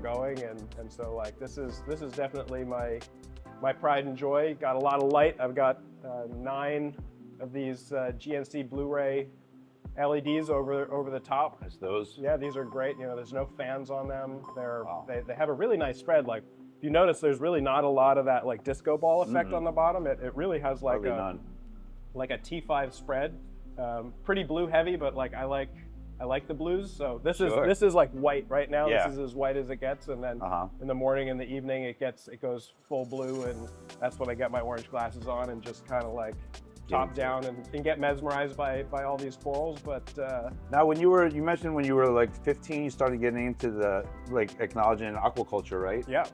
going, and so like this is definitely my pride and joy. Got a lot of light. I've got 9 of these GNC Blu-ray LEDs over the top. That's those. Yeah, these are great. You know, there's no fans on them. Wow. They have a really nice spread. Like if you notice, there's really not a lot of that like disco ball effect on the bottom. It really has like like a T5 spread. Pretty blue heavy, but like I like the blues. So this is like white right now. Yeah. This is as white as it gets, and then in the morning and the evening it goes full blue, and that's when I get my orange glasses on and just kind of like top down and get mesmerized by all these corals. But now, when you mentioned when you were like 15, you started getting into the like ecology and aquaculture, right? Yeah.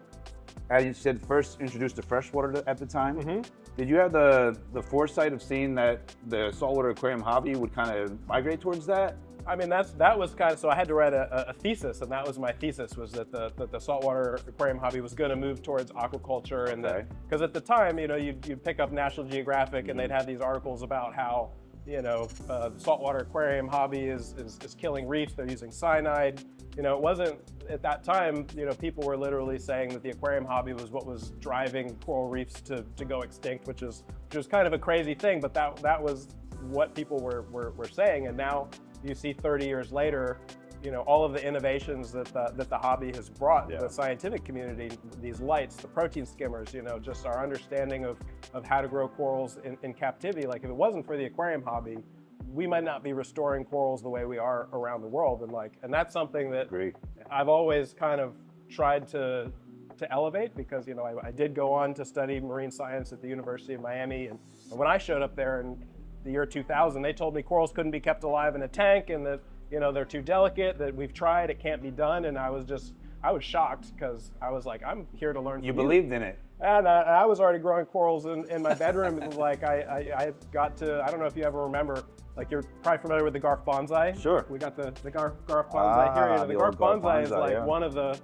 And you said first introduced to freshwater at the time. Did you have the foresight of seeing that the saltwater aquarium hobby would kind of migrate towards that? I mean, that was kind of, so I had to write a thesis, and that was my thesis, was that the saltwater aquarium hobby was going to move towards aquaculture, and because at the time, you know, you'd pick up National Geographic and they'd have these articles about how, you know, the saltwater aquarium hobby is killing reefs. They're using cyanide. You know, it wasn't at that time. You know, people were literally saying that the aquarium hobby was what was driving coral reefs to go extinct, which is kind of a crazy thing. But that was what people were saying, and now you see 30 years later, you know, all of the innovations that the hobby has brought the scientific community, these lights, the protein skimmers, you know, just our understanding of how to grow corals in captivity. Like if it wasn't for the aquarium hobby, we might not be restoring corals the way we are around the world. And that's something that I've always kind of tried to elevate, because, you know, I did go on to study marine science at the University of Miami. And when I showed up there in the year 2000, they told me corals couldn't be kept alive in a tank, and that, you know, they're too delicate, that we've tried, it can't be done. And I was shocked, because I was like, I'm here to learn from you. You believed in it. And I was already growing corals in my bedroom. Like I got to, I don't know if you ever remember, like you're probably familiar with the Garf bonsai. Sure. We got the Garf bonsai here. You know, the Garf bonsai is like one of the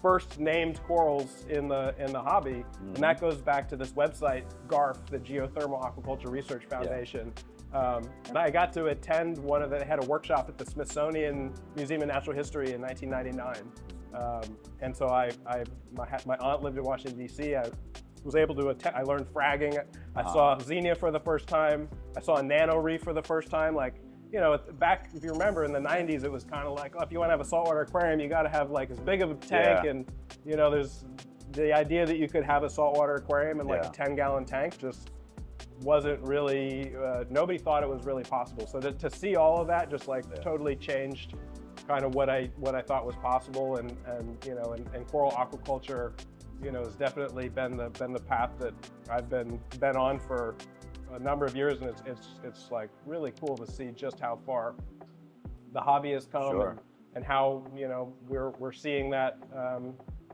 first named corals in the hobby, and that goes back to this website, GARF, the Geothermal Aquaculture Research Foundation. And I got to attend they had a workshop at the Smithsonian Museum of Natural History in 1999. And so my aunt lived in Washington, D.C. I was able to attend. I learned fragging. I saw xenia for the first time. I saw a nano reef for the first time. Like, you know, back, if you remember, in the 90s, it was kind of like, oh, if you want to have a saltwater aquarium, you got to have like as big of a tank. And, you know, there's the idea that you could have a saltwater aquarium in like a 10-gallon tank just wasn't really, nobody thought it was really possible. So to see all of that just like totally changed kind of what I thought was possible. And you know, and coral aquaculture, you know, has definitely been the path that I've been on for a number of years, and it's like really cool to see just how far the hobby has come, and how, you know, we're seeing that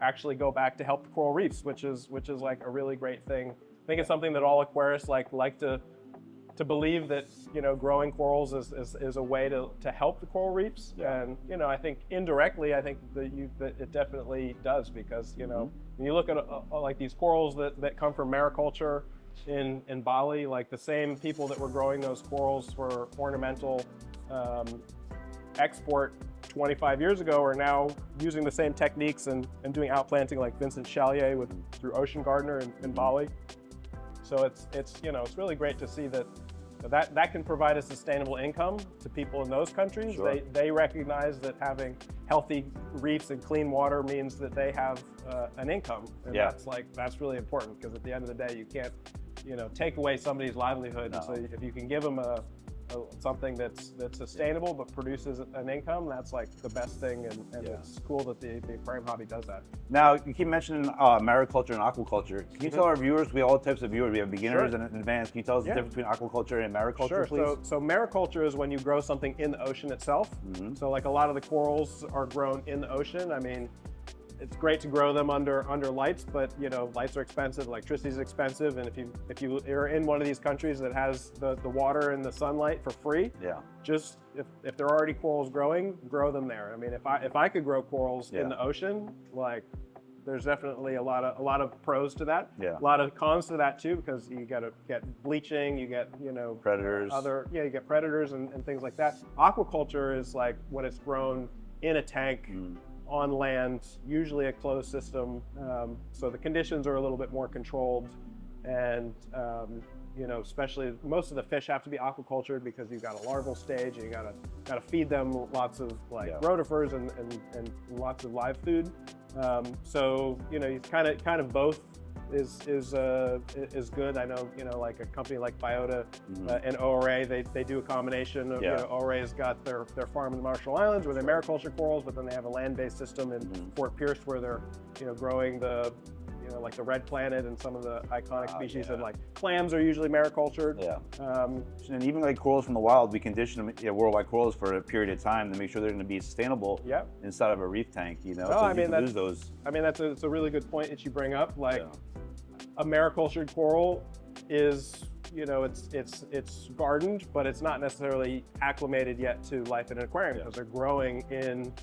actually go back to help the coral reefs, which is like a really great thing. I think it's something that all aquarists like to believe, that, you know, growing corals is a way to help the coral reefs. And, you know, I think indirectly, I think that it definitely does, because, you know, when you look at like these corals that come from mariculture in Bali, like the same people that were growing those corals for ornamental export 25 years ago are now using the same techniques and doing outplanting, like Vincent Chalier through Ocean Gardener in Bali. So it's you know, it's really great to see that can provide a sustainable income to people in those countries. They recognize that having healthy reefs and clean water means that they have an income, and that's really important, because at the end of the day, you can't, you know, take away somebody's livelihood. So if you can give them something that's sustainable but produces an income, that's like the best thing, and it's cool that the aquarium hobby does that. Now, you keep mentioning mariculture and aquaculture. Can you tell our viewers, we have all types of viewers, we have beginners and advanced, can you tell us the difference between aquaculture and mariculture, please? So mariculture is when you grow something in the ocean itself. So like a lot of the corals are grown in the ocean. I mean, it's great to grow them under lights, but, you know, lights are expensive, electricity is expensive, and if you are in one of these countries that has the water and the sunlight for free, just if there are already corals growing, grow them there. I mean, if I could grow corals in the ocean, like, there's definitely a lot of pros to that. A lot of cons to that too, because you got to get bleaching, you get, you know, predators, you get predators and things like that. Aquaculture is like when it's grown in a tank, on land, usually a closed system. So the conditions are a little bit more controlled, and you know, especially most of the fish have to be aquacultured because you've got a larval stage and you gotta feed them lots of like rotifers and lots of live food. So you know, it's kind of both is good. I know, you know, like a company like Biota and ORA, they do a combination of, you know, ORA's got their farm in the Marshall Islands where they mariculture corals, but then they have a land-based system in Fort Pierce where they're, you know, growing the, you know, like the red planet and some of the iconic species of like clams are usually maricultured. And even like corals from the wild, we condition them, you know, worldwide corals for a period of time to make sure they're going to be sustainable inside of a reef tank, you know, so I mean, lose those. I mean, that's a really good point that you bring up. Like a maricultured coral is, you know, it's gardened, but it's not necessarily acclimated yet to life in an aquarium because they're growing in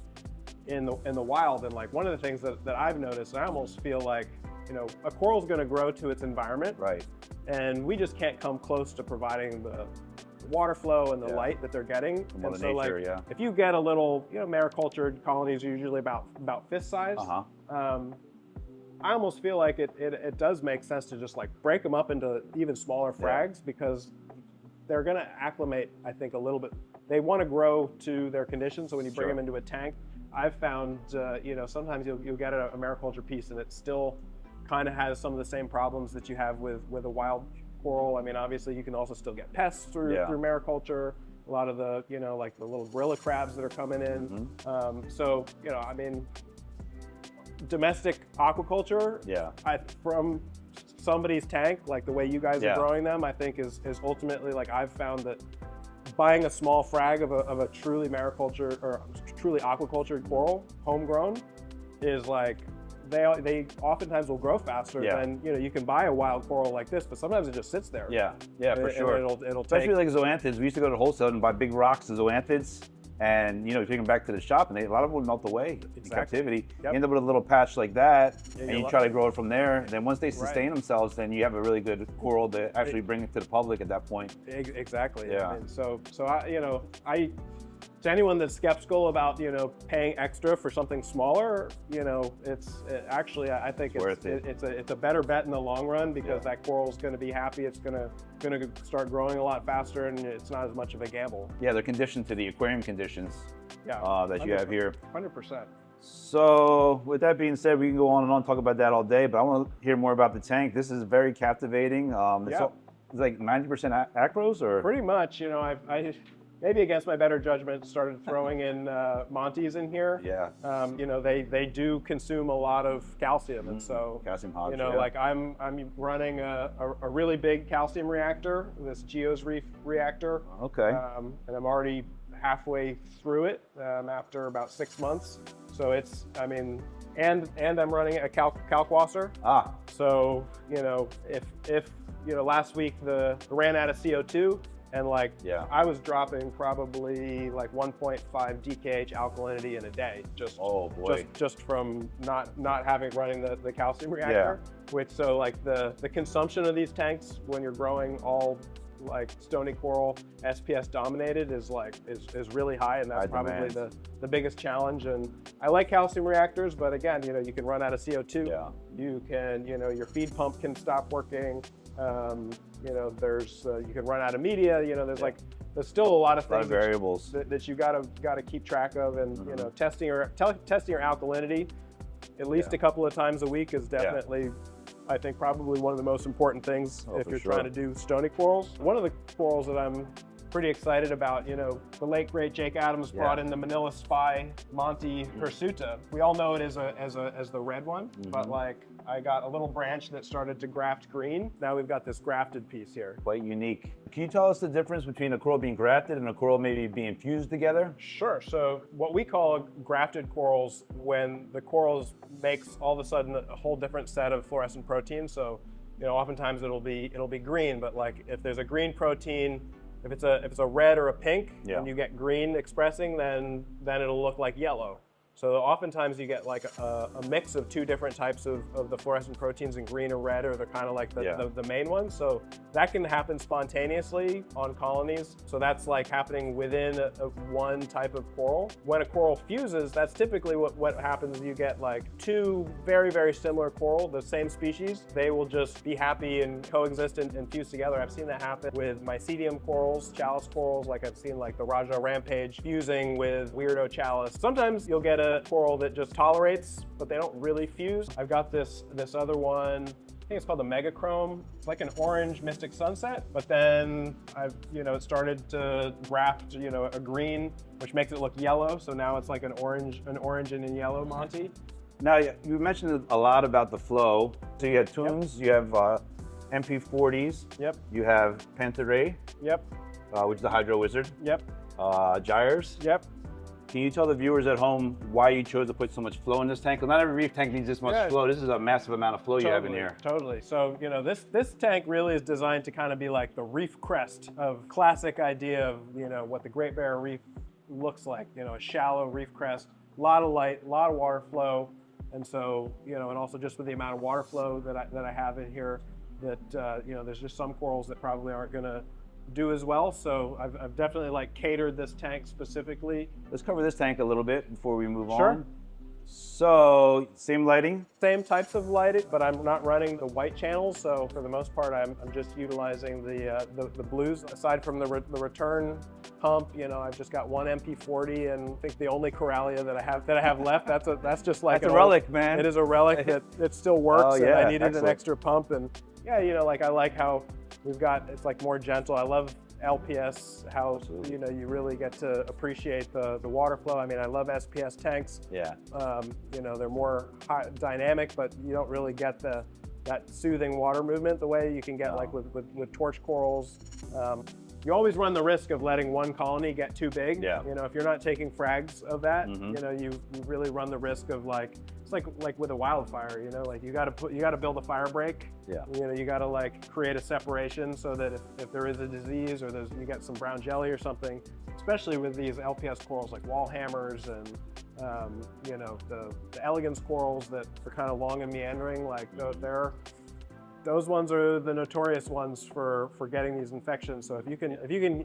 the wild. And like one of the things that I've noticed, I almost feel like, you know, a coral's going to grow to its environment, and we just can't come close to providing the water flow and the light that they're getting. And so nature, like if you get a little, you know, maricultured colonies are usually about fist size. I almost feel like it does make sense to just like break them up into even smaller frags because they're going to acclimate, I think, a little bit. They want to grow to their conditions. So when you bring them into a tank, I've found, you know, sometimes you'll get a mariculture piece and it still kind of has some of the same problems that you have with a wild coral. I mean, obviously you can also still get pests through mariculture. A lot of the, you know, like the little gorilla crabs that are coming in. So, you know, I mean, domestic aquaculture, from somebody's tank, like the way you guys are growing them, I think is ultimately, like, I've found that buying a small frag of a truly mariculture or truly aquacultured coral, homegrown, is like, they oftentimes will grow faster than, you know, you can buy a wild coral like this, but sometimes it just sits there. For sure. It'll especially like zoanthids. We used to go to wholesale and buy big rocks of zoanthids. And, you know, you take them back to the shop and a lot of them would melt away in captivity. You end up with a little patch like that and you try to grow it from there. And then once they sustain themselves, then you have a really good coral to actually bring it to the public at that point. Exactly. I mean, so I, you know, to anyone that's skeptical about, you know, paying extra for something smaller, you know, actually, I think it's a better bet in the long run because that coral is going to be happy. It's going to start growing a lot faster, and it's not as much of a gamble. Yeah, they're conditioned to the aquarium conditions that you have here. 100%. So with that being said, we can go on and on, talk about that all day, but I want to hear more about the tank. This is very captivating. It's like 90% acros, or? Pretty much. You know, I maybe against my better judgment, started throwing in Montes in here. You know, they do consume a lot of calcium, and so calcium hogs, you know, like I'm running a really big calcium reactor, this Reef reactor. And I'm already halfway through it after about 6 months. So it's, I mean, and I'm running a Kalkwasser. So you know, if you know, last week I ran out of CO2. And like, I was dropping probably like 1.5 DKH alkalinity in a day, just from not having running the calcium reactor. Which, so like the consumption of these tanks when you're growing all like stony coral SPS dominated is really high, and that's probably the biggest challenge. And I like calcium reactors, but again, you know, you can run out of CO2. You can, you know, your feed pump can stop working. You know, there's you can run out of media. You know, there's still a lot of things, variables that you gotta keep track of, and you know, testing your alkalinity at least a couple of times a week is definitely, I think, probably one of the most important things if you're trying to do stony corals. One of the corals that I'm pretty excited about, you know, the late great Jake Adams brought in the Manila Spy Monte Hirsuta. We all know it as the red one, but like I got a little branch that started to graft green. Now we've got this grafted piece here. Quite unique. Can you tell us the difference between a coral being grafted and a coral maybe being fused together? Sure. So what we call grafted corals, when the corals makes all of a sudden a whole different set of fluorescent proteins. So, you know, oftentimes it'll be green, but like if there's a green protein, if it's a red or a pink, and you get green expressing, then it'll look like yellow. So oftentimes you get like a mix of two different types of the fluorescent proteins in green or red, or they're kind of like the main ones. So that can happen spontaneously on colonies. So that's like happening within one type of coral. When a coral fuses, that's typically what happens. You get like two very, very similar coral, the same species. They will just be happy and coexist and fuse together. I've seen that happen with mycelium corals, chalice corals, like I've seen like the Raja Rampage fusing with weirdo chalice. Sometimes you'll get a coral that just tolerates, but they don't really fuse. I've got this other one, I think it's called the Megachrome. It's like an orange Mystic Sunset, but then it started to graft, a green, which makes it look yellow. So now it's like an orange and a yellow Monty. Now, you mentioned a lot about the flow. So you have tunes, you have MP40s, you have Panther, which is the Hydro Wizard, gyres. Can you tell the viewers at home why you chose to put so much flow in this tank? Because not every reef tank needs this much flow. This is a massive amount of flow you have in here. Totally. So, this tank really is designed to kind of be like the reef crest of classic idea of, what the Great Barrier Reef looks like. A shallow reef crest, a lot of light, a lot of water flow. And so, and also just with the amount of water flow that I have in here, that, there's just some corals that probably aren't going to do as well. So I've definitely like catered this tank specifically. Let's cover this tank a little bit before we move on. So same lighting? Same types of lighting, but I'm not running the white channels. So for the most part, I'm just utilizing the blues. Aside from the return pump, I've just got one MP40, and I think the only corallia that I have left. That's just like a relic, man. It is a relic that it still works. And I needed an extra pump, and I like how we've got, it's like more gentle. I love LPS, how you really get to appreciate the water flow. I mean, I love SPS tanks. They're more dynamic, but you don't really get that soothing water movement the way you can get like with torch corals. You always run the risk of letting one colony get too big. If you're not taking frags of that, you really run the risk of like, it's like with a wildfire, like you got to build a fire break. You got to like create a separation so that if there is a disease or you get some brown jelly or something, especially with these LPS corals like wall hammers and the elegance corals that are kind of long and meandering, like those ones are the notorious ones for getting these infections. So if you can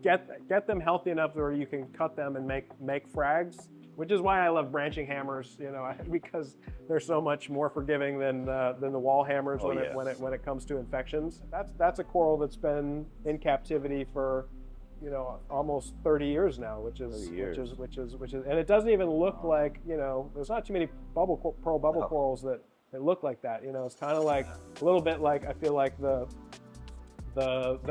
get them healthy enough where you can cut them and make frags, which is why I love branching hammers, because they're so much more forgiving than the wall hammers when it comes to infections. That's a coral that's been in captivity for almost 30 years now, which is and it doesn't even look like there's not too many pearl bubble corals that look like that. It's kind of like a little bit like, I feel like the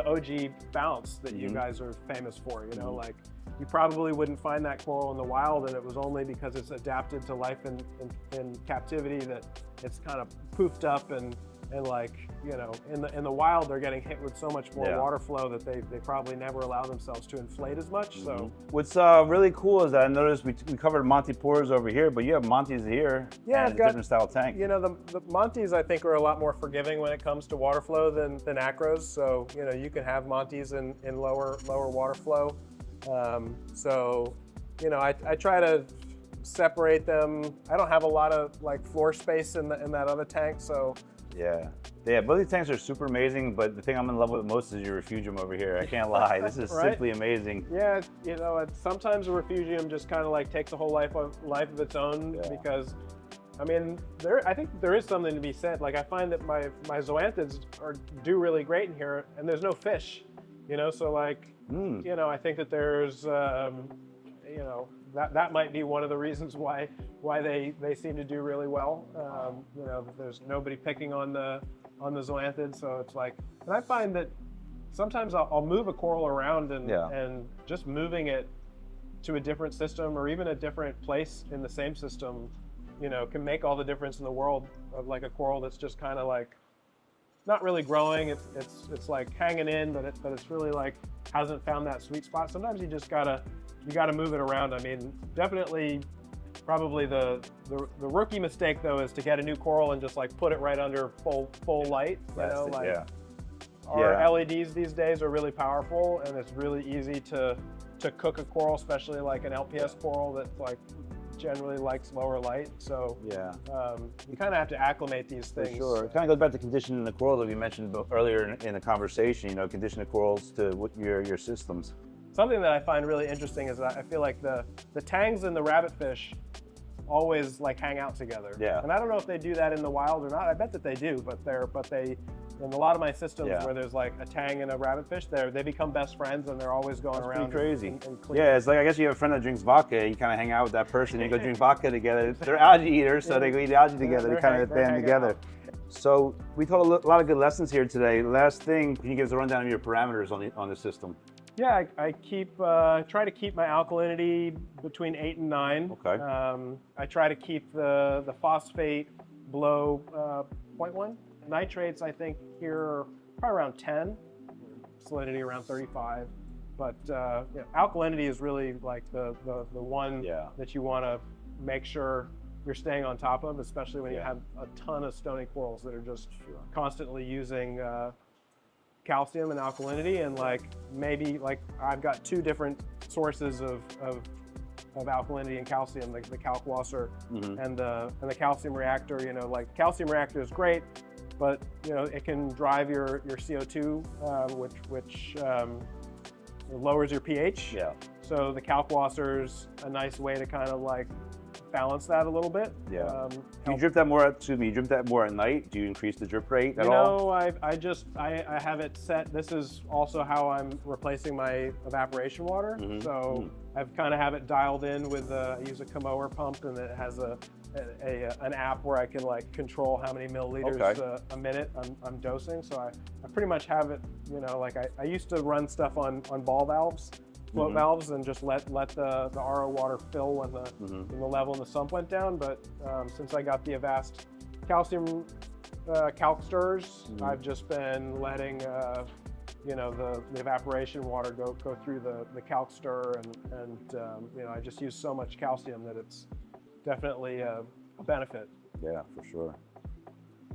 OG bounce that you guys are famous for. Like you probably wouldn't find that coral in the wild, and it was only because it's adapted to life in captivity that it's kind of poofed up and like in the wild they're getting hit with so much more water flow that they probably never allow themselves to inflate as much. So what's really cool is that I noticed we covered Monty Pores over here, but you have Monties here. I've got different style tank. The Monties I think are a lot more forgiving when it comes to water flow than acros. So you can have Monties in lower water flow. I try to separate them. I don't have a lot of like floor space in that other tank, so. Both these tanks are super amazing, but the thing I'm in love with most is your refugium over here. I can't lie, this is simply amazing. Sometimes a refugium just kind of like takes a whole life of its own, because I mean, I think there is something to be said. Like I find that my zoanthids do really great in here, and there's no fish, so like, I think that there's, that might be one of the reasons why they seem to do really well. There's nobody picking on the zoanthids, so it's like, and I find that sometimes I'll move a coral around and just moving it to a different system or even a different place in the same system, can make all the difference in the world of like a coral that's just kind of like not really growing. It's like hanging in, but it's really like hasn't found that sweet spot. Sometimes you just gotta move it around. I mean, definitely, probably the rookie mistake though is to get a new coral and just like put it right under full light. Our LEDs these days are really powerful, and it's really easy to cook a coral, especially like an LPS coral that's like generally likes lower light. So yeah, you kind of have to acclimate these things. For sure. It kind of goes back to conditioning the corals that we mentioned earlier in the conversation. You know, condition the corals to your systems. Something that I find really interesting is that I feel like the tangs and the rabbitfish always like hang out together. Yeah. And I don't know if they do that in the wild or not. I bet that they do, but they in a lot of my systems where there's like a tang and a rabbitfish, they become best friends and they're always going around. Crazy. And Yeah, it's like, I guess you have a friend that drinks vodka, you kind of hang out with that person, you go drink vodka together. They're algae eaters, so they go eat algae together. They kind of band together. Out. So we taught a lot of good lessons here today. Last thing, can you give us a rundown of your parameters on the system? Yeah, I try to keep my alkalinity between 8 and 9. Okay. I try to keep the phosphate below 0.1. Nitrates, I think here are probably around 10. Salinity around 35. But alkalinity is really like the one that you want to make sure you're staying on top of, especially when you have a ton of stony corals that are just constantly using calcium and alkalinity, and maybe I've got 2 different sources of alkalinity and calcium, like the Kalkwasser and the calcium reactor. You know, like calcium reactor is great, but you know it can drive your CO2, which lowers your pH. Yeah. So the Kalkwasser's a nice way to kind of like balance that a little bit. Yeah. Do you drip that more? Excuse me. You drip that more at night? Do you increase the drip rate at all? No, I have it set. This is also how I'm replacing my evaporation water. So I've kind of have it dialed in with I use a Kamoer pump, and it has an app where I can like control how many milliliters a minute I'm dosing. So I pretty much have it. You know, like I used to run stuff on ball valves. Float valves, and just let the RO water fill when the level in the sump went down. But since I got the Avast calcium calc stirrers, I've just been letting you know the evaporation water go through the calc stir, and you know I just use so much calcium that it's definitely a benefit. Yeah, for sure.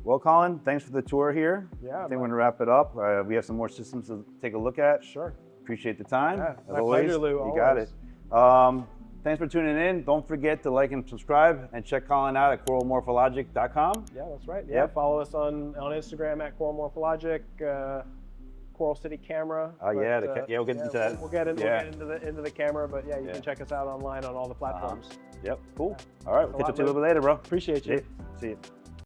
Well, Colin, thanks for the tour here. Yeah, I think we're gonna wrap it up. We have some more systems to take a look at. Sure. Appreciate the time. Yeah, as my always. pleasure, Lou. You got it. Thanks for tuning in. Don't forget to like and subscribe, and check Colin out at coralmorphologic.com. Yeah, that's right. Yeah, follow us on Instagram at Coral Morphologic, Coral City Camera. Oh yeah, we'll get into that. We'll get into the camera, but yeah, you can check us out online on all the platforms. Yep, cool. All right, we'll catch up to you a little bit later, bro. Appreciate you. See you.